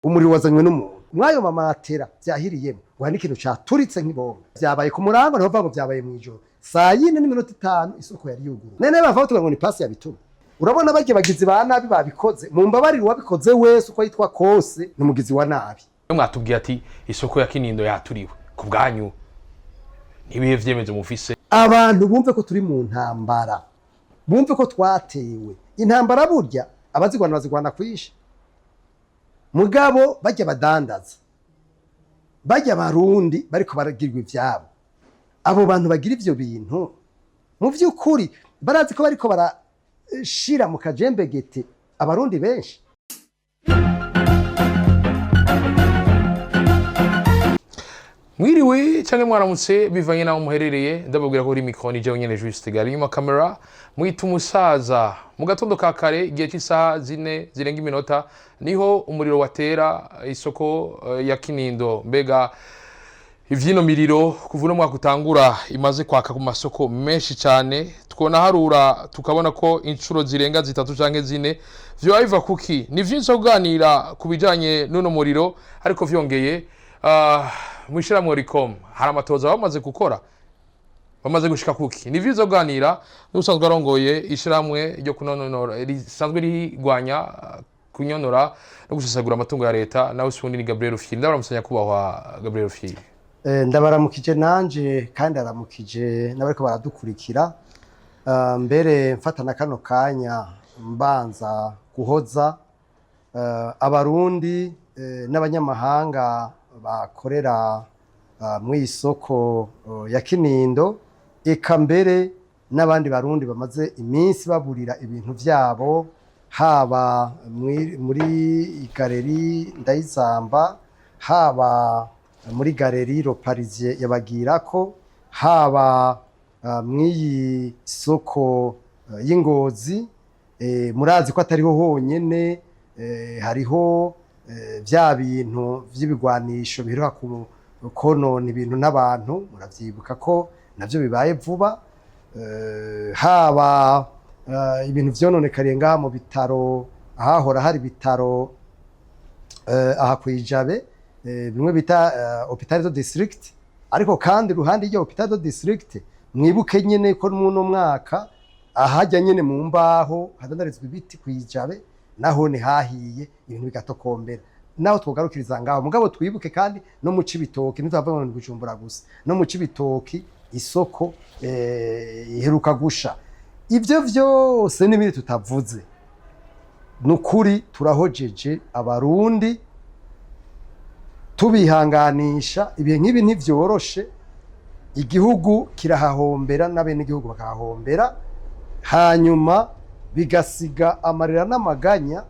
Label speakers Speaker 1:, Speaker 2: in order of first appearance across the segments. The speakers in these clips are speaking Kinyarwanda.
Speaker 1: umuriro wazanywe n'umuntu mwayo mamatera byahiriyemo wani ikintu cyaturitse nk'ibomba byabaye ku murango naho vango byabaye mu ijoro saa 4:05 isoko yari yuguru nene bavuga ngo ni pasi yabituma urabona bagiye bagizi ba nabi babikoze mu mbabariro wabikoze wese uko yitwa kose n'umugizi wa nabi
Speaker 2: mwatubwiye ati isoko ya Kinindo yaturiwe ku bwanyu nibihe vyemezo mufise
Speaker 1: abantu bumve ko turi mu ntambara bumve ko twatewe intambara burya abazigwana bazigwana kwisha mugabo bajya badandaza bajya barundi bariko baragirwa ivyabo abo bantu bagira ivyo bintu mu vy'ukuri barazi ko bariko barashira mu kajembegete abarundi benshi.
Speaker 2: Mwiriwe cyane mwaramutse bivanye naho muherereye ndababwira ko uri mikro ni je nyene Juste gari nyuma camera mwita umusaza mu gatondo ka kare igihe cy'isaha 4 zirenga iminota niho umuriro watera isoko ya Kinindo mbega ivyino miriro kuvuno mwaka utangura imaze kwaka ku masoko menshi cyane twona harura tukabona ko incuro zirenga 3 canke 4 vyo aiva kuki ni vyinshi kuganira kubijanye n'uno muriro ariko vyongeye mwishira Moricom hari amatoza bamaze gukora bamaze gushika kuki ni vyizo ganira n'usanzwe arongoye ishiramwe ryo kunonora risanzwe rigwanya kunyonora no gushasagura amatungo ya leta nawe sundi ni Gabriel Rufyiri ndabaramusanya kubahwa Gabriel Rufyiri.
Speaker 1: Ndabaramukije nanje kandi aramukije nabariko baradukurikira mbere mfatana kano kanya mbanza guhoza abarundi n'abanyamahanga bakorera mu isoko ya Kinindo eka mbere n'abandi barundi bamaze iminsi baburira ibintu vyabo haba muri galeri Ndayizamba haba muri galeri Le Parisien yabagirako haba mw'iyi soko y'Ingozi murazi ko atariho honyene hariho vya bintu vy'ibigwanisho biheruka konona ibintu n'abantu muravyibuka ko navyo bibaye vuba haba ibintu vyononekariye ngaha mu bitaro ahahora hari bitaro aha kwijabe bimwe bita Hôpital de District ariko kandi ruhande y'yo Hôpital de District mwibuke nyene ko muno mwaka ahajya nyene mu mbaho hadandarizwa ibiti kwijabe naho ni hahiye ibintu bigatokombera naho twogarukiriza ngaho mugabo twibuke kandi no mu Cibitoki ntitwava mu Bujumbura gusa no mu Cibitoki isoko iheruka gusha ivyo vyose n'ibindi tutavuze nukuri turahojeje abarundi tubihanganisha ibihe nk'ibi ntivyoroshe igihugu kirahahombera n'abene igihugu bakahahombera hanyuma bigasiga amarira n'amaganya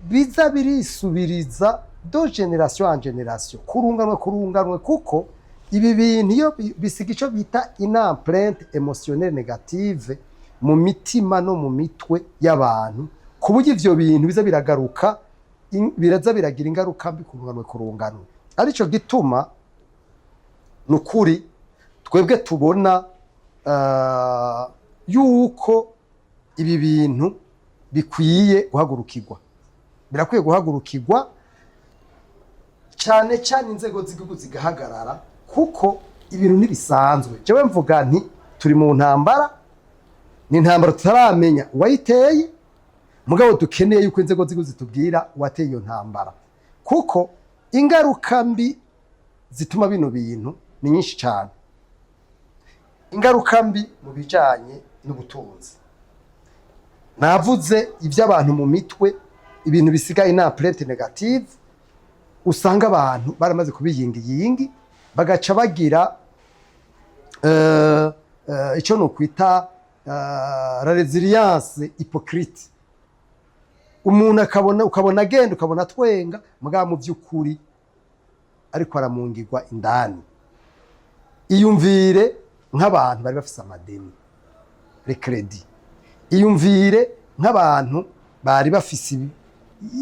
Speaker 1: biza birisubiriza do generation en generation kurunganwe kuko ibi bintu iyo bisiga ico bita une empreinte émotionnelle négative mu mitima no mu mitwe y'abantu kuburyo ivyo bintu biza biragaruka biraza biragira ingaruka mbi kurunganwe arico gituma nukuri twebwe tubona yuko ibi bintu bikwiye guhagurukirwa birakwiye guhagurukirwa cyane cyane inzego z'igihugu zigahagarara kuko ibintu nibisanzwe jewe mvuga nti turi mu ntambara ni ntambara tutaramenya wayiteye mugabo dukeneye yuko inzego z'igihugu zitubwira wateye iyo ntambara kuko ingaruka mbi zituma bino bintu ni nyinshi cyane ingaruka mbi mu bijanye n'ubutunzi navuze iby'abantu mu mitwe ibintu bisigaye une empreinte négative usanga abantu baramaze kubiyingi bagaca bagira ico no kwita la résilience hypocrite umuntu ukabona agenda ukabona twenga mugabo mu by'ukuri ariko aramungirwa indani iyumvire nk'abantu bari bafise amadeni le credit iyumvire nk'abantu bari bafise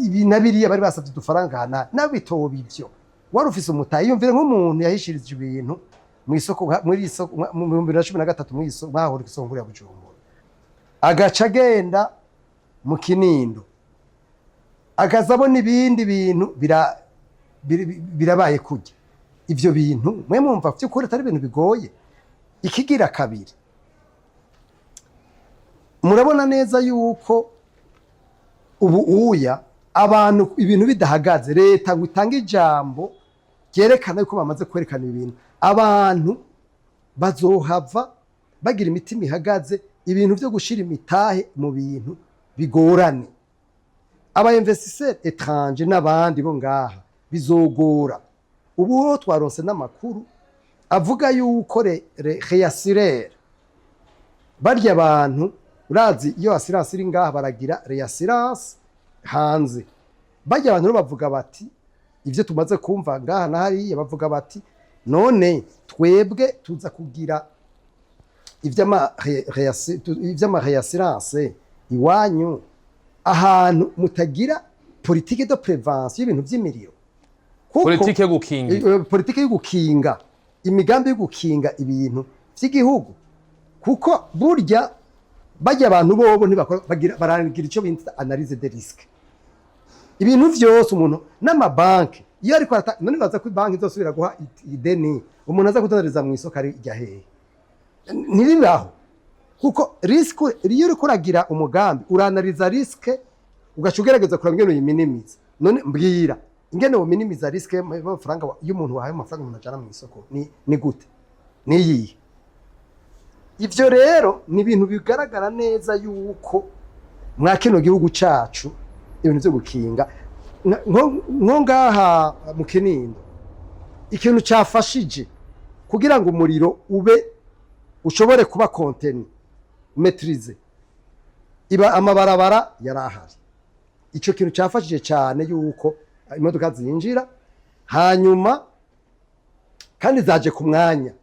Speaker 1: ibi nabiriya bari basavye udufaranga nabitobo bivyo wari ufise umutayi iyumvire nk'umuntu yahishirije ibintu mu isoko muri isoko mu 2013 mu isoko bahora isoko nkuru ya Bujumbura agaca agenda mu Kinindo akazabo n'ibindi bintu birabaye kujya ivyo bintu mwe mwumva by'ukuri atari ibintu bigoye. Ikigira kabiri, murabona neza yuko ubu abantu ibintu bidahagaze, leta ngo itange ijambo ryerekana yuko bamaze kwerekana ibintu, abantu bazohava bagira imitima ihagaze, ibintu byo gushira imitahe mu bintu bigorane. Aba investisseurs étrangers n'abandi bo ngaha bizogora. Ubu twaronse n'amakuru avuga yuko réassureur barya abantu urazi iyo assurance iri ngaha baragira réassurance hanze. Barya abantu bavuga bati ivyo tumaze kumva ngaha na hariya, bavuga bati none twebwe tuza kugira ivy'ama réassurance iwanyu ahantu mutagira politique de prévention y'ibintu vy'imiriro,
Speaker 2: politike gukinga,
Speaker 1: politike y'ugukinga, imigambi y'ugukinga ibintu vy'igihugu, kuko burya bajya abantu bobo ntibakora baragira ico bita analyse de risque. Ibintu vyose umuntu n'amabanki iyo ariko none baza ko banki izosubira guha ideni umuntu aza kudandariza mu isoko ari rya hehe, ntibibaho. Kuko risque iyo uri kuragira umugambi uranaliza risque ugacugerageza kuraba ingene uyiminimiza. None mbwira ingene uminimiza risque y'amafaranga y'umuntu wahaye amafaranga umuntu ajana mu isoko ni gute, ni yihe? Ivyo rero ni ibintu bigaragara neza yuko mwa kino gihugu cacu ibintu byo gukinga nko ngaha mu Kinindo ikintu cyafashije kugira ngo umuriro ube ushobore kuba contenu maîtrise, iba amabarabara yarahari. Ico kintu cyafashije cyane yuko imodoka zinjira hanyuma kandi zaje ku mwanya.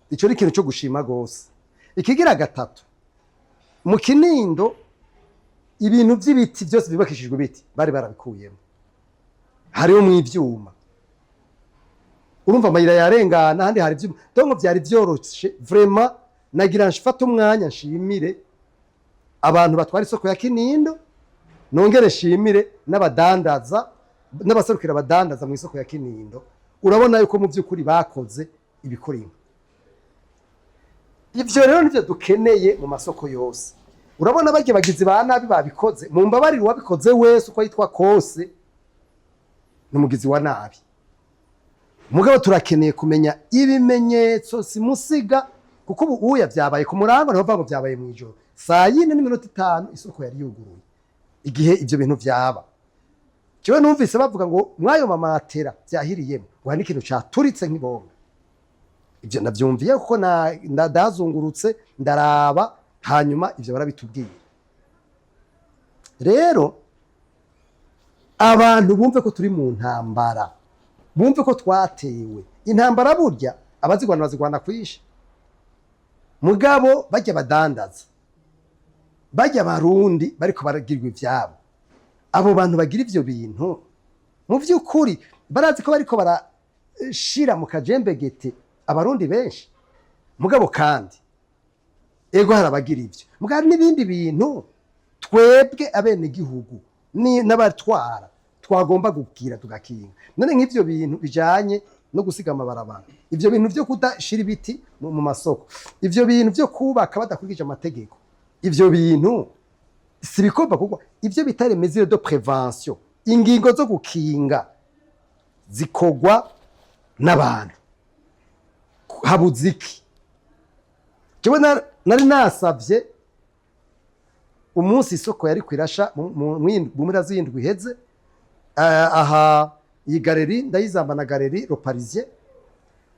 Speaker 1: Ico ni ikintu cyo gushima gose. Ikigira gatatu, mu Kinindo ibintu by'ibiti byose bibakishijwe ibiti bari barabikuyemo, hariho mu ivyuma. Urumva amayira yarengana handi hari ivyuma, donc byari byoroshe vraiment. Nagira nshifata umwanya nshimire abantu batwara isoko ya Kinindo, nongere nshimire n'abadandaza n'abaserukira abadandaza mu isoko ya Kinindo. Urabona yuko mu by'ukuri bakoze ibikorimo. Ivyo rero nivyo dukeneye mu masoko yose. Urabona bagiye bagizi ba nabi babikoze, mu mbabariro wabikoze wese uko yitwa kose n'umugizi wa nabi. Mugabo turakeneye kumenya ibimenyetso simusiga, kuko ubu byabaye ku murango naho ngo byabaye mu ijoro saa 4:05 isoko yari yuguruye. Igihe ivyo bintu byaba cyo numvise bavuga ngo mwayo mamatera byahiriyemo wa n'ikintu cyaturitse nk'ibomba. Ivyo navyumviye kuko ndazungurutse ndaraba, hanyuma ivyo barabitubwiye. Rero abantu bumve ko turi mu ntambara, bumve ko twatewe intambara. Burya abazigwana bazigwana kwisha. Mugabo bajya badandaza, bajya barundi bariko baragirwa ivyabo, abo bantu bagira ivyo bintu mu vy'ukuri barazi ko bariko barashira mu kajembegete abarundi benshi. Mugabo kandi ego harabagira ivyo, mugabo n'ibindi bintu twebwe abene gihugu n'abatwara twagomba gukira tugakinga. None nk'ivyo bintu bijanye no gusiga amabarabara, ivyo bintu byo kudashira ibiti mu masoko, ivyo bintu byo kubaka badakurikije amategeko, ivyo bintu sibikomba kuko ivyo bitare mesure de prévention, ingingo zo gukinga zikogwa n'abantu. Habuziki jewe nari nasavye umunsi isoko yari kwirasha mu mpera z'indwi iheze, aha iyi galeri ndayizamba na galeri Le Parisien,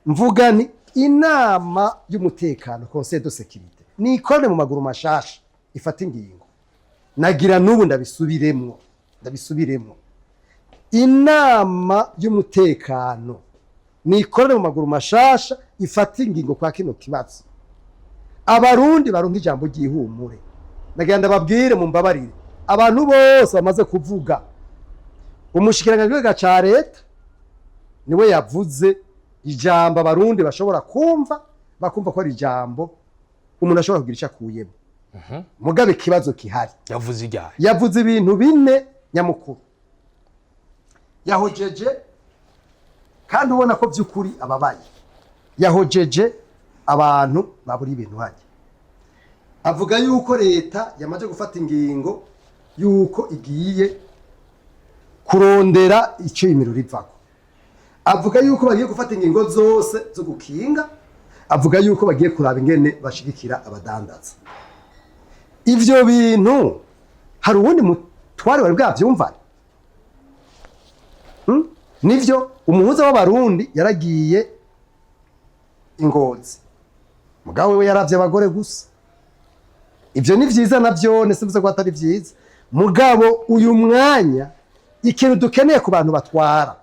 Speaker 1: mvuga ni inama y'umutekano conseil de sécurité nikone mu maguru mashasha ifata ingingo. Nagira n'ubu ndabisubiremwo inama y'umutekano nikone mu maguru mashasha ifata ingingo kwa kino kibazo. Abarundi baronka ijambo ryihumure. Nagira ndababwire mu mbabarire abantu bose bamaze kuvuga. Umushikiranganje w'agaca leta niwe yavuze ijambo abarundi bashobora kumva, bakumva ko ari ijambo umuntu ashobora kugira icyo akuyemo. Mugabe ikibazo kihari.
Speaker 2: Yavuze ijyaye,
Speaker 1: yavuze ibintu bine nyamukuru yahojeje kandi ubona ko by'ukuri ababaye yahojeje abantu baburi ibintu haje avuga yuko leta yamaze gufata ingingo yuko igiye kurondera icyo imiriro ivako avuga yuko bagiye gufata ingingo zose zo gukinga avuga yuko bagiye kuraba ingene bashigikira abadandaza ivyo bintu hari uwundi mutware wari bwavyumvane nivyo umuhuza w'abarundi yaragiye Ingozi mugabo we yaravye abagore gusa ivyo ni vyiza navyo nesivuze ko atari vyiza mugabo uyu mwanya ikintu dukeneye ku bantu batwara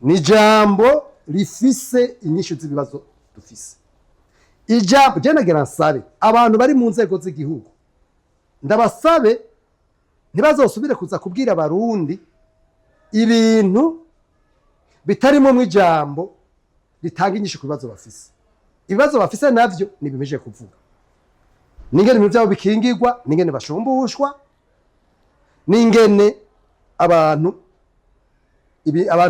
Speaker 1: ni jambo rifise inyishu z'ibibazo dufise ijambo je nagira nsabe abantu bari mu nzego z'igihugu ndabasabe ntibazosubire kuza kubwira abarundi ibintu bitarimo mu ijambo ritanga inyishu ku bibazo bafise ibibazo bafise navyo nibimeje kuvuga ningene ibintu byabo bikingirwa ningene bashumbushwa ningene abantu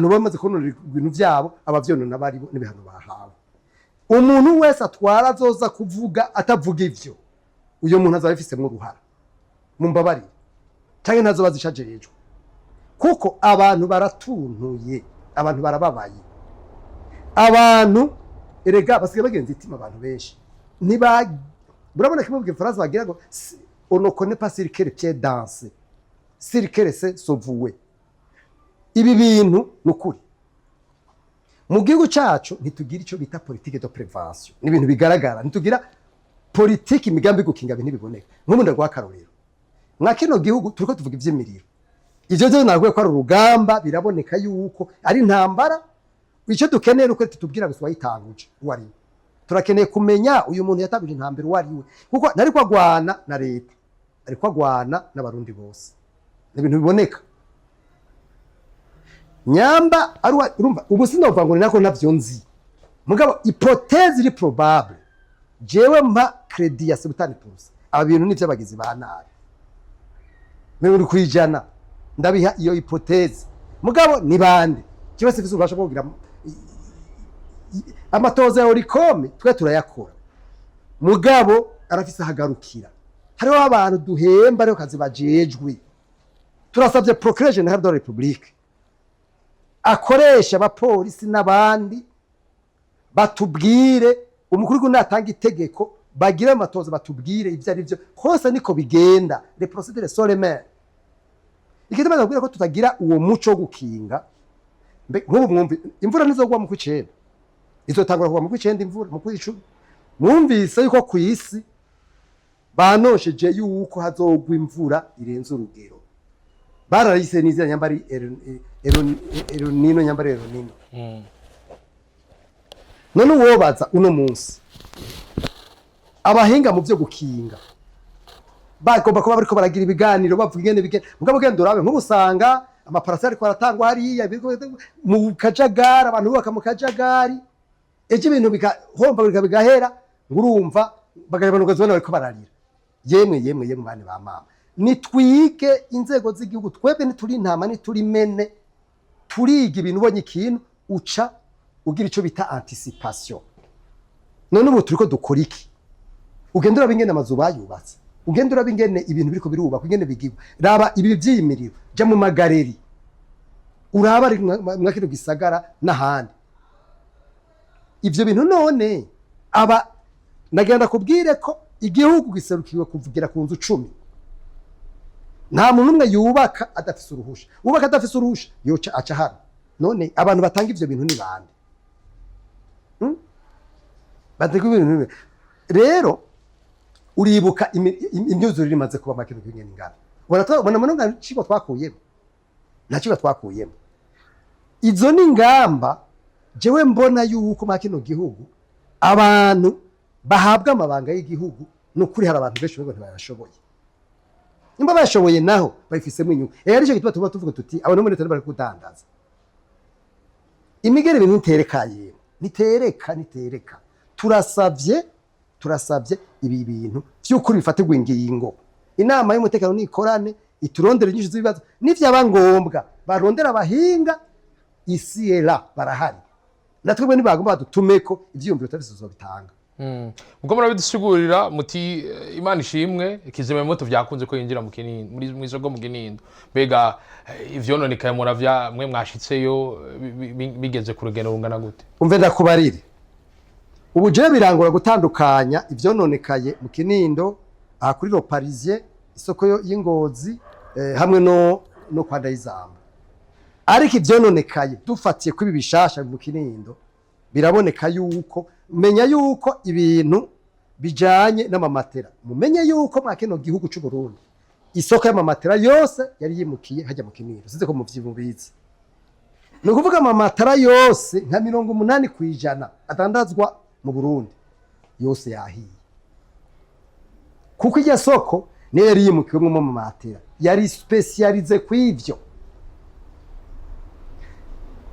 Speaker 1: bamaze kubona ibintu byabo abavyonona bari n'ibihano bahawe umuntu wese atwara azoza kuvuga atavuga ivyo uyo muntu azaba afisemo uruhara mumbabarire canke ntazoba zishajejwe kuko abantu baratuntuye abantu barababaye abantu erega basigaye bagenza itima abantu benshi burabona kimwe bw'Igifaransa bagira ngo on ne connaît pas sur quel pied danser sur quel se sauver ibi bintu nukuri mu gihugu cyacu ntitugira icyo bita politique de prévention ni ibintu bigaragara ntitugira politique imigambi gukinga ibintu biboneka nk'umuntu rwa karorero mwa kino gihugu turiko tuvuga ivy'imiriro ivyo byo nagwe ko ari urugamba biraboneka yuko ari intambara icyo dukeneye nuko tutubwira gusa wayitanguje wari turakeneye kumenya uyu muntu yatanguje intambara wari we kuko nari kwagwana na leta ari kwagwana n'abarundi bose ibintu biboneka nyamba ari urumva ubu sinova ngo nako navyo nzi mugabo hypothèse iri probable jewe mpa credit ya 70% aba bintu nivyo abagizi ba nabi muri kwijana ndabiha iyo hypothèse mugabo ni bande kiba sifise ubasha kugira amatoza ya Oricom twe turayakora mugabo arafise hagarukira hariho abantu duhemba rero kazi bajejwe turasabye procureur general de la République akoresha abapolisi n'abandi batubwire umukuru w'igihugu natanga itegeko bagire amatoza batubwire ivyo ari byo hose niko bigenda les procédures sont les mêmes ikituma ndabwira ko tutagira uwo muco wo gukinga nk'ubu mwumvi imvura nizogwa mu kwicenda izotangura kuva mu kwicenda imvura mu kwicumi mwumvise yuko ku isi banosheje yuko hazogwa imvura irenze urugero barayise nizira nyambari Eronino nyambari Eronino none wobaza uno munsi abahinga mu byo gukinga bagomba kuba bariko baragira ibiganiro bavuga ingene bigenda mugabo gendo urabe nk'ubusanga amaparasari ko aratangwa hariya mu kajagari abantu bubaka mu kajagari eje ibintu bigahomba bigahera ngurumva bagabanuka zone bariko bararira yemwe bane ba mama nitwige inzego z'igihugu twebwe nituri intama nituri mene turiga ibintu ubonye ikintu uca ugira ico bita anticipation none ubu turiko dukora iki ugendera bingene amazu bayubatse ugendera bingene ibintu biriko birubaka ingene bigirwa raba ibi vyimiriro ja mu magareri uraba ari mwakino gisagara n'ahandi ivyo bintu none aba nagenda kubwire ko igihugu giserukiwe kuvugira ku nzu 10 nta muntu umwe yubaka adafise uruhusha ubaka adafise uruhusha yoca aca hano none abantu batanga ivyo bintu ni bande batega ibintu rero uribuka imyuzure imaze kuba makino kingene ingana ubona manonga ciko twakuyemo nacyo twakuyemo izo ni ingamba jewe mbona yuko makino gihugu abantu bahabwa amabanga y'igihugu nukuri hari abantu benshi ngo ntibashoboye nimba bashoboye naho bayifisemo inyungu arico gituma tuba tuvuga tuti abantu muri leta bari kudandaza imigere ibintu nitereka turasavye ibi bintu by'ukuri bifatirwa ingingo inama y'umutekano nikorane iturondera inyinshi z'ibibazo n'ivyaba ngombwa barondera abahinga isiera barahari natwe nibagomba badutumeko ivyiyumviro tavisuzo bitanga
Speaker 2: ubwo murabidusigurira muti Imana ishimwe kizimyamoto vyakunze ko yinjira mu Kinindo muri isoko mu Kinindo mbega ivyononekaye muravya mwe mwashitseyo bigeze ku rugendo rungana gute
Speaker 1: umve ndakubarire ubu je birangora gutandukanya ivyononekaye mu Kinindo aha kuri Le Parisien isoko y'Ingozi hamwe no kwa Ndayizamba ariko ivyononekaye dufatiye kuri bishasha mu Kinindo biraboneka yuko menya yuko ibintu bijanye n'amamatera mumenye yuko mwa kino gihugu cy'u Burundi isoko y'amamatera yose yari yimukiye hajya mu Kinindo size ko muvyibubizi no kuvuga amamatera yose nka 80% atandazwa mu Burundi yose yahiye kuko irya soko niyo yari yimukiwemo mu mamatera yari specialize kw'ivyo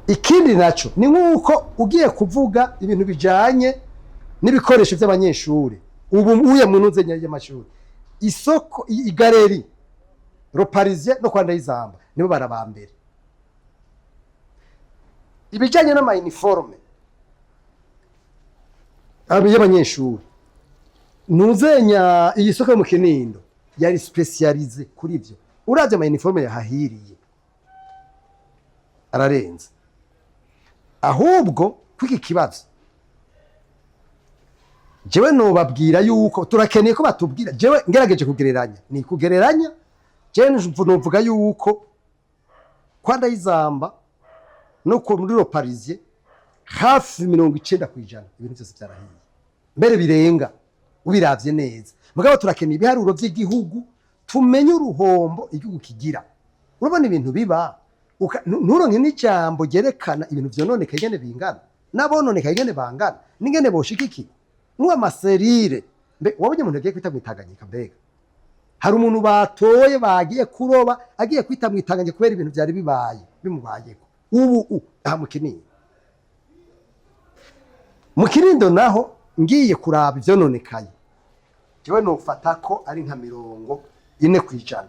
Speaker 1: ikindi naco ni nkuko ugiye kuvuga ibintu bijanye n'ibikoresho by'abanyeshuri ubu uye munuze y'amashuri isoko igaleri Le Parisien no kwa Ndayizamba nibo barabambere ibijanye n'ama uniforme y'abanyeshuri nuzenya iyi soko mu Kinindo yari specialize kuri ivyo uravye ama uniforme yahahiriye ararenze ahubwo kwiki kibazo jewe no babwira yuko turakeneye ko batubwira jewe ngerageje kugereranya ni kugereranya jewe nuvuga yuko kwa Ndayizamba no ko muri Le Parisien hafi 90% ibintu byose byarahiye mbere birenga ubiravye neza mugabo turakeneye ibiharuro by'igihugu tumenye uruhombo igihugu kigira urabona ibintu biba nturonke n'ijambo gerekana ibintu vyononeka igene bingana nabononeka igene bangana ningene boshikiki nuwa maserire mbe wabonye umuntu agiye kwita mwitanganyika mbega hari umuntu batoye bagiye kuroba agiye kwita mwitanganyika kubera ibintu byari bibaye bimubayeko ubu aha mu Kinindo naho ngiye kuraba ivyononekaye jewe nofata ko ari nka 40%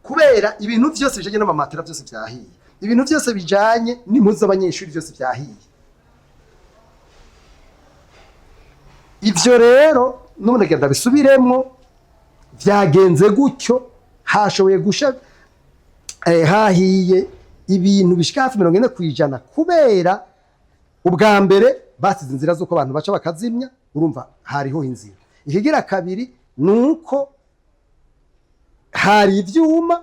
Speaker 1: kubera ibintu byose bijanye n'amamatera byose byahiye ibintu byose bijanye n'impuzu z'abanyeshuri byose byahiye ivyo rero none genda bisubiremo vyagenze gutyo hashoboye gusha hahiye ibintu bishika hafi 40% kubera ubwa mbere basize inzira z'uko abantu baca bakazimya urumva hariho inzira ikigira kabiri nuko hari ivyuma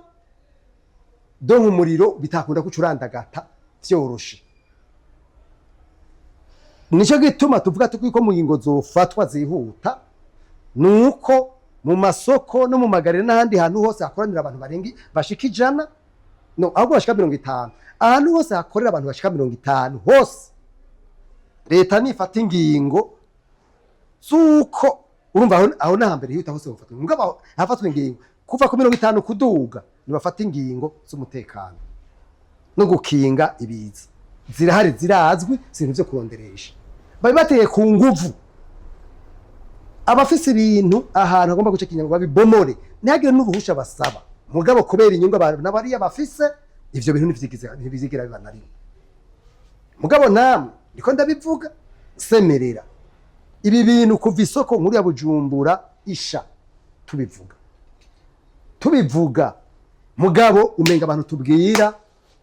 Speaker 1: donko umuriro bitakunda kucurandagata vyoroshe nico gituma tuvuga tuko mu ngingo zofatwa zihuta nuko mu masoko no mu magare n'ahandi hantu hose hakoranira abantu barengi bashika 100 no ahubwo bashika 50 ahantu hose hakorera abantu bashika 50 hose leta nifata ingingo suko urumva aho nahambere yuta hose bafatwa mugabo hafatwa ingingo kuva ku 50 kuduga nibafata ingingo z'umutekano no gukinga ibiza zirahari zirazwi sintu byo kuronderesha bari bateye ku nguvu abafise ibintu ahantu agomba guca kinyango babibomore ntihagire n'uruhusha basaba mugabo kubera inyungu n'abari abafise ivyo bintu ntibizigira biba nari mugabo namwe ndiko ndabivuga semerera ibi bintu kuva isoko nkuru ya Bujumbura isha tubivuga mugabo umenga abantu tubwira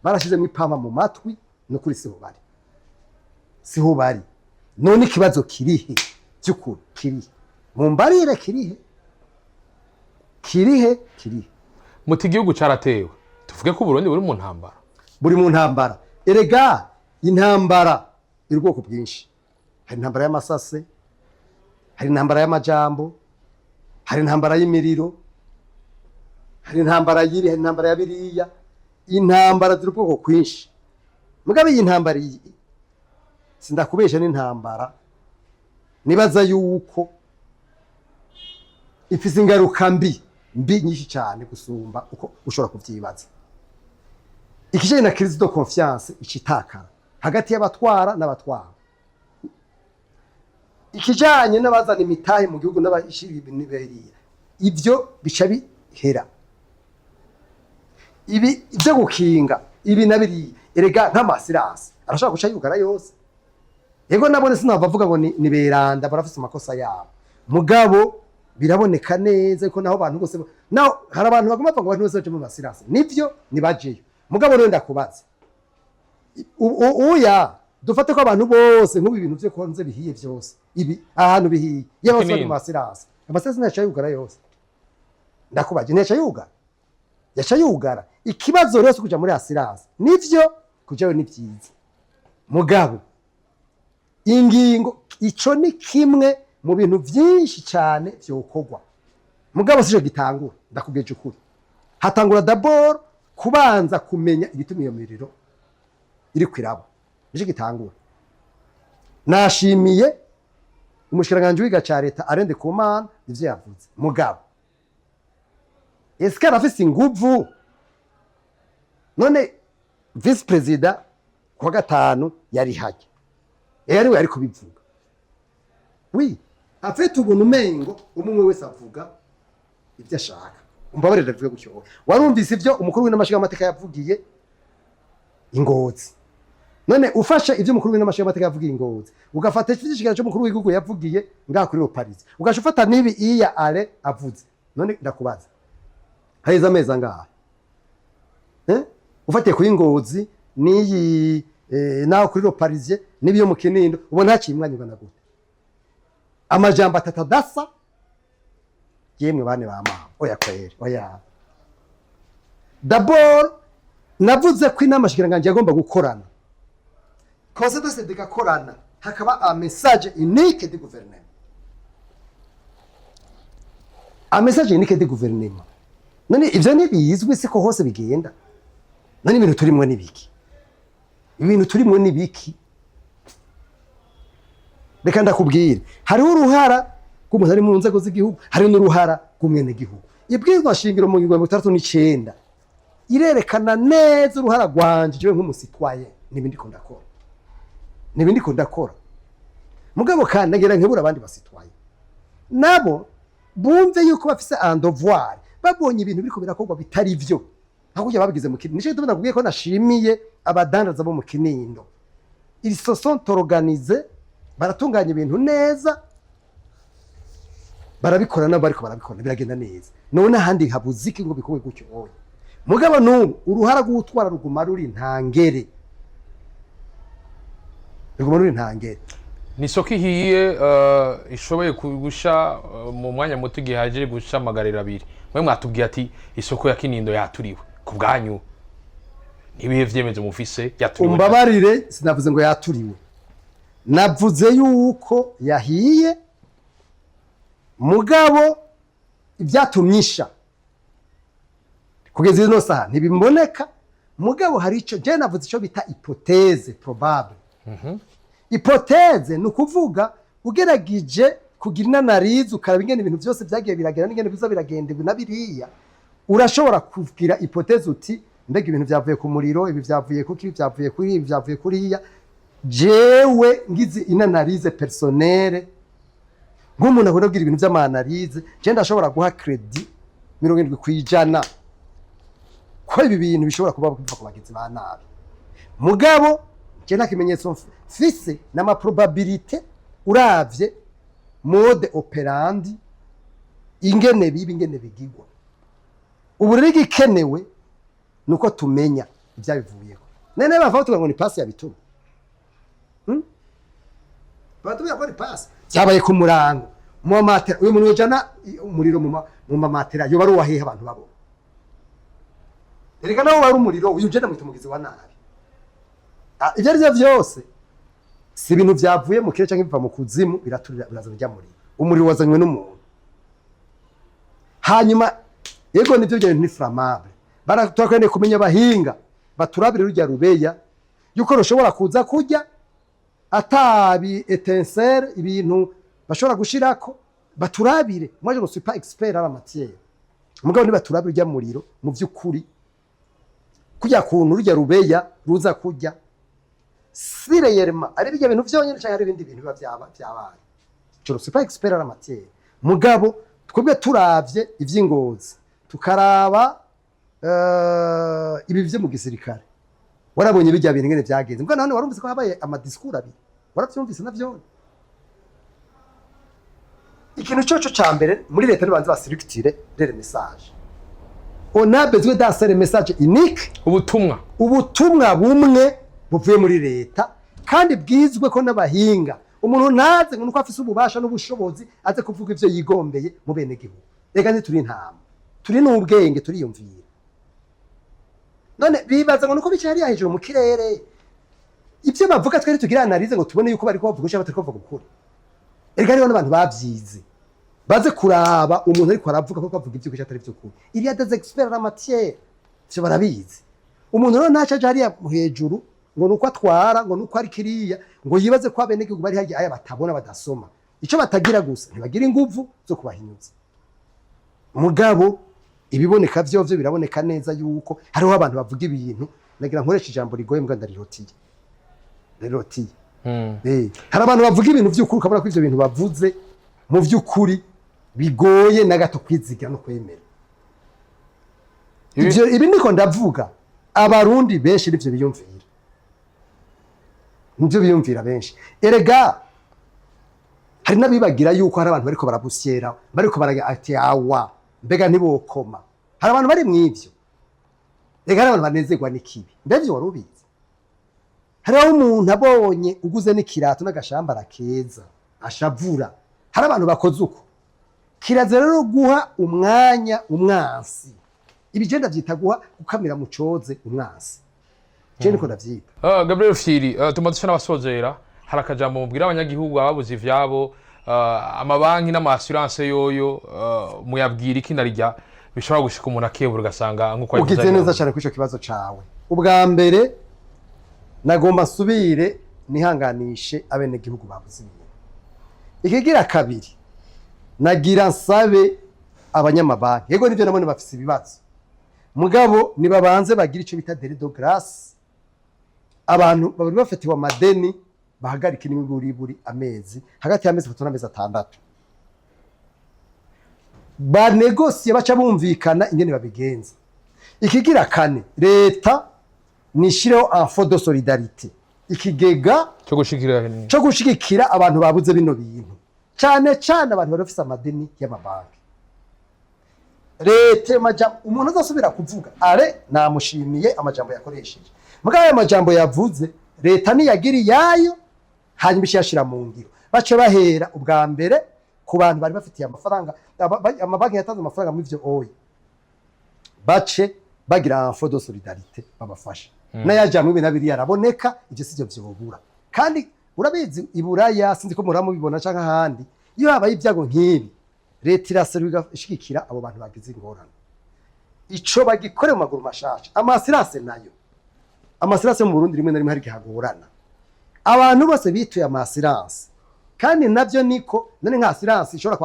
Speaker 1: barashizemo ipama mu matwi no kuri siho bari none ikibazo kirihe cy'ukuri kirihe mumbarire kirihe
Speaker 2: muti igihugu caratewe tuvuge ko Burundi buri mu ntambara erega intambara irugoko bwinshi hari intambara y'amasase hari intambara y'amajambo hari intambara y'imiriro hari intambara y'ibi hari intambara ya biriya intambara zirugoko kwinshi mugabe iyi ntambara sindakubesha n'intambara nibaza yuko ifise ingaruka mbi nyinshi cyane gusumba uko ushobora kuvyibaza ikijanye na crise de confiance ikitakara hagati y'abatwara n'abatwara ikijanye n'abazana imitahe mu gihugu n'abashiri ibintu beriya ivyo bica bihera
Speaker 1: ibi ibyo gukinga ibi nabiri erega nk'amasirasi arashaka guca yugara yose yego nabone sinava avuga ngo ni beranda barafise amakosa yabo mugabo biraboneka neza ko naho abantu bose naho hari abantu bagomba ngo abantu bose baje mu masirasi nivyo nibajeyo mugabo rero ndakubaza uya dufate ko abantu bose nk'ubu ibintu byo konze bihiye byose ibi ahantu bihiye yabose mu masirasi amasirasi naca yugara yose ndakubaje naca yugara yaca yugara ikibazo rero kuja muri asirasi nivyo kujayo ni byiza mugabo ingingo ico ni kimwe mu bintu byinshi cyane byokorwa mugabo sije gitangura ndakubyeje ukuri hatangura d'abord kubanza kumenya igituma iyo miriro iri kwirabo nije gitangura nashimiye umushikiranganje wiga ca leta arende kumana ivyo yavuze mugabo eske arafise inguvu none vice president kwa gatanu yari hajya yari ari kubivuga oui afite ubuntu mengo umwe wese avuga ibyo ashaka umbabarira bivuga gutyo warumvise ivyo umukuru w'inamashiga amateka yavugiye Ingozi none ufashe ivyo umukuru w'inamashiga amateka yavugiye Ingozi ugafata ikishikira cyo umukuru w'igihugu yavugiye ngaha kuri Paris ugashufata nibi iya ale avuze none ndakubaza haiza meza ngaha ufatiye ku Ingozi niyi naho kuri Paris nibiyo mu Kinindo ubona hakimwanyuga na gute amajambo atatadasa yemwe bane ba mama oya kwere oya d'abord navuze ko inamashikiranganje yagomba gukorana conseil de sede gakorana hakaba a message unique du gouvernement a message unique du gouvernement none ivyo ni bizwi siko hose bigenda none ibintu turimwe nibiki ibintu turimwe nibiki reka ndakubwire hariho uruhara rw'umuntu ari mu nzego z'igihugu hari n'uruhara rw'umwene gihugu ibwirizwa shingiro mu 1939 irerekana neza uruhara rwanje jewe nk'umusitwaye nibindi ko ndakora mugabo kandi nagera nkebura abandi basitwaye nabo bumve yuko bafise un devoir babonye ibintu biriko birakorwa bitari byo hakujya babigize mu Kinindo nico tubona kubwiye ko nashimiye abadandaza bo mu Kinindo ils se sont organisés baratunganya ibintu neza barabikora nabo bariko barabikora biragenda neza none handi habuziki ngo bikowe gutyo oya mugabo n'ubu uruhara rw'utwara ruguma ruri ntangere
Speaker 2: ni soko ihiye ishoboye kugusha mu mwanya muto gihaje gusha magarira abiri mwe mwatubwiye ati isoko ya Kinindo yaturiwe ku bwanyu nibihe vyemezo mufise yaturiwe
Speaker 1: umbabarire sinavuze ngo yaturiwe navuze yuko yahiye mugabo ibyatumyisha kugeza ino saha ntibiboneka mugabo hari ico je navuze ico bita hypothèse probable hypothèse nukuvuga ugeragije kugira inanarize ukaraba ingene ibintu byose byagiye biragera n'ingene biza biragenda nabiriya urashobora kugira hypothèse uti mbega ibintu byavuye ku muriro ibi byavuye kuki ibi byavuye kuri ibi byavuye kuriya jewe ngize inanarize personnelle nk'umuntu akora kugira ibintu by'amanarize je ndashobora guha credit 70% ko ibi bintu bishobora kuba biva ku bagizi ba nabi mugabo je nta kimenyetso mfise n'ama probabilité uravye mode operandi ingene bibi ingene bigirwa ubu rero igikenewe nuko tumenya ibyabivuyeho nene bava tuvuga ngo ni pass yabituma Batu ya bari pass cyabaye ku murango mu matera uyu muntu ujana umuriro mu mamatera yo bari wahehe abantu babo erega nawo wari umuriro uyu ujana mu tumugizi wa nabi ibyo arivyo byose si ibintu byavuye mu kire cyangwa biva mu kuzimu biraturira biraza bijya muri umuriro wazanywe n'umuntu hanyuma yego nivyo byo ni flammable baratwakwene kumenya bahinga baturabire rujya rubeya yuko rushobora kuza kujya atabi étincelle ibintu bashobora gushirako baturabire moi je ne suis pas expert à la matière mugabo ni baturabire rujya muriro mu byukuri kujya kuntu rujya rubeya ruza kujya sireyerma ari bijya bintu byonyine cyangwa ari ibindi bintu biba byabaye je ne suis pas expert à la matière mugabo twebwe turavye ivy'Ingozi tukaraba ibi byo mu gisirikare warabonye bijya bintu ngene byagenze mbwa none warumvise ko habaye amadiskuru abiri waravyumvise navyo ikintu cyoco ca mbere muri leta nibanze basirikitire rere message on a besoin d'un seul message unique ubutumwa bumwe buvuye muri leta kandi bwizwe ko n'abahinga umuntu naze ngo nuko afise ububasha n'ubushobozi aze kuvuga ivyo yigombeye mu bene gihugu rega ni turi intama turi n'ubwenge turiyumvira none bibaza ngo nuko bicari hejuru mu kirere ivyo bavuga twari tugira analize ngo tubone yuko bari ko bavuga cyangwa batari kuvuga ukuri rega rero n'abantu bavyize baze kuraba umuntu ariko aravuga ko bavuga ivyo cyatari byo kuri il y a des experts en matière cyo barabizi umuntu rero naca hariya hejuru ngo nuko atwara ngo nuko ari kiriya ngo yibaze ko abene gihugu bari hagiye aya batabona badasoma ico batagira gusa ntibagira inguvu zo kubahinyuza mugabo ibiboneka byo biraboneka neza yuko hariho abantu bavuga ibintu nagira nkoresha ijambo rigoye mbwa ndarirotiye hari abantu bavuga ibintu by'ukuri ukabona ko ivyo bintu bavuze mu by'ukuri bigoye na gato kwiziga no kwemera ivyo ibi niko ndavuga abarundi benshi nivyo biyumvira benshi erega hari nabibagira yuko hari abantu bariko barabusyera bariko baraga ati awa mbega ntibokoma hari abantu bari mw'ivyo rega hari abantu banezerwa n'ikibi mbevyo warubizi hariho umuntu abonye uguze n'ikirato n'agashambara keza ashavura hari abantu bakoze uko kiraze rero guha umwanya umwansi ibigenda vyita guha gukamira mucoze umwansi je niko ndavyita
Speaker 2: Gabriel Firi tumaze n'abasozera hari akajambo mubwira abanyagihugu ababuze ivyabo amabanki n'amassurance yoyo muyabwira iki narijya bishobora gushika umuntu akebura ugasanga nkuko
Speaker 1: ugize neza cyane kwico kibazo cawe ubwa mbere nagomba subire nihanganishe abene gihugu babuze ibintu ikigira kabiri nagira nsabe abanyamabanki yego nivyo nabone bafise ibibazo mugabo nibabanze bagira ico bita délai de grâce abantu babiri bafatiwe amadeni bahagarika n'imiburi amezi hagati y'amezi 3 n'amezi 6 banegosie baca bumvikana ingene babigenza ikigira kane leta nishireho un fonds de solidarité ikigega cyo gushigikira abantu babuze bino bintu cyane abantu bari bafise amadeni y'amabanki leta umuntu azasubira kuvuga are namushimiye amajambo yakoresheje mugabo ayo majambo yavuze leta niyagira yayo hanyuma ishashira mu ngiro bace bahera ubwa mbere ku bantu bari bafitiye amafaranga amabanki yatanze amafaranga muri ivyo oyi bace bagira un fonds de solidarité babafasha n'ayajamwe ibintu abiri yaraboneka ivyo sivyo vyobura kandi urabizi iburaya sinzi ko muramubibona canke ahandi iyo habaye ibyago nk'ibi leta iraseruka ishigikira abo bantu bagize ingorane ico bagikore mu maguru mashasha amasirase nayo amasirase mu Burundi rimwe na rimwe hari gihagorana abantu bose bituye amasirase kandi navyo niko none nka assurance ishobora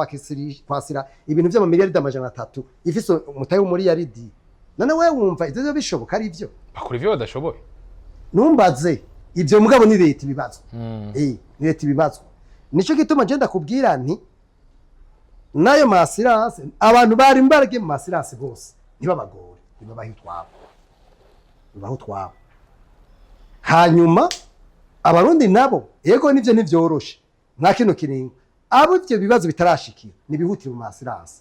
Speaker 1: kwasira ibintu vyo mu miliyari amajana 3 ifise umutayi muri yaridi none wewe wumva ivyo bishoboka ari ivyo
Speaker 2: bakora ivyo badashoboye
Speaker 1: numbaze ivyo mugabo ni leta ibibazo ni leta ibibazo nico gituma je ndakubwira nti nayo masirance abantu bari imbarage mu masirance bose ntibabagore nibabaho twabo hanyuma abarundi nabo yego nivyo ntivyoroshe nka kino kiringo abo ivyo bibazo bitarashikira nibihutira mu masirance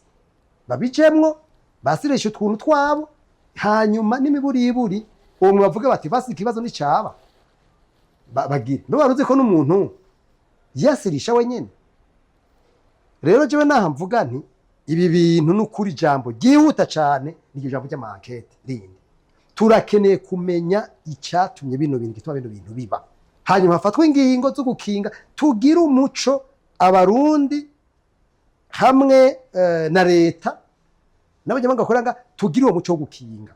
Speaker 1: babicemwo basiresha utwuntu twabo hanyuma n'imiburiburi uwo bavuga bati basi ikibazo ni caba bagira ndo baruze ko n'umuntu yasirisha wenyene rero jewe naha mvuga nti ibi bintu n'ukuri jambo gihuta cyane n'iryo jambo ry'amankete rindi turakeneye kumenya icyatumye bino bintu gituma bino bintu biba hanyuma hafatwa ingingo zo gukinga tugira umuco abarundi hamwe na leta n'abanyamanga bakoranga tugira uwo muco wo gukinga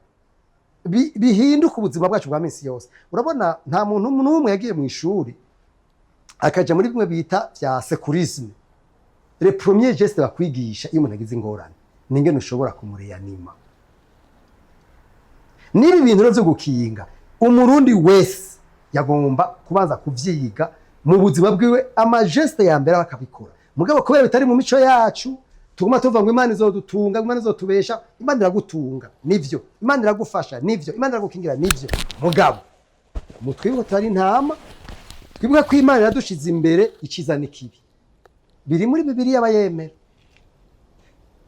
Speaker 1: bihinduka ubuzima bwacu bwa minsi yose urabona nta muntu n'umwe yagiye mu ishuri akaja muri bimwe bita vya securisme le premier geste bakwigisha iyo umuntu agize ingorane ningene ushobora kumureanima nibi bintu byo gukinga umurundi wese yagomba kubanza kuvyiga mu buzima bwiwe ama geste ya mbere bakabikora mugabo kubera bitari mu mico yacu tuguma tuvuga ngo Imana izodutunga, Imana izotubesha. Imana iragutunga nivyo, Imana iragufasha nivyo, Imana iragukingira nivyo. Mugabo mutwibuka tari intama, twibuka ko Imana iradushize imbere iciza n'ikibi. Biri muri Bibiliya abayemera.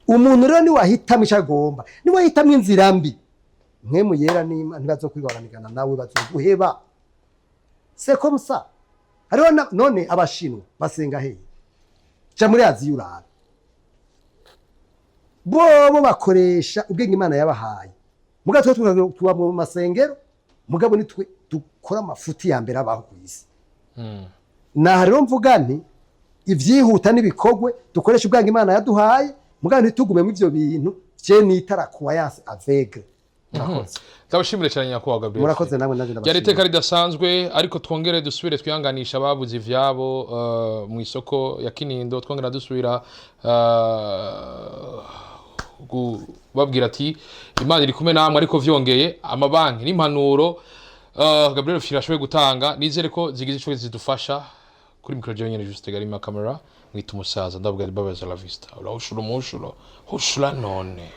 Speaker 1: Umuntu rero ni wahitamo icyo agomba, ni wahitamo inzira mbi. Mwe muyera ntibazokwigoranigana nawe bazoguheba. C'est comme ça. Hariho none abashinwa basenga hehe? Ca muri Aziya urara. Bobo bakoresha ubwenge Imana yabahaye. Muga twe tuba mu masengero, mugabo ni twe dukora amafuti ya mbere abaho ku isi. Na rero mvuga nti ivyihuta n'ibikogwe dukoresha ubwenge Imana yaduhaye, mugabo ntitugume mu ivyo bintu je nitara kuwa yase aveugle.
Speaker 2: Ndabashimire cyane nyakubahwa Gabriel.
Speaker 1: Murakoze namwe nanje
Speaker 2: ndabashimire. Byari iteka ridasanzwe ariko twongere dusubire twihanganisha ababuze ivyabo mu isoko ya Kinindo, twongera dusubira babwira ati Imana iri kumwe namwe, ariko vyongeye amabanki n'impanuro Gabriel Firashoboye gutanga, nizere ko zigize ico zidufasha. Kuri micro nyene Juste Galima camera mwita umusaza ndabwira babaza la vista. Ula ushuro mushuro hushula none.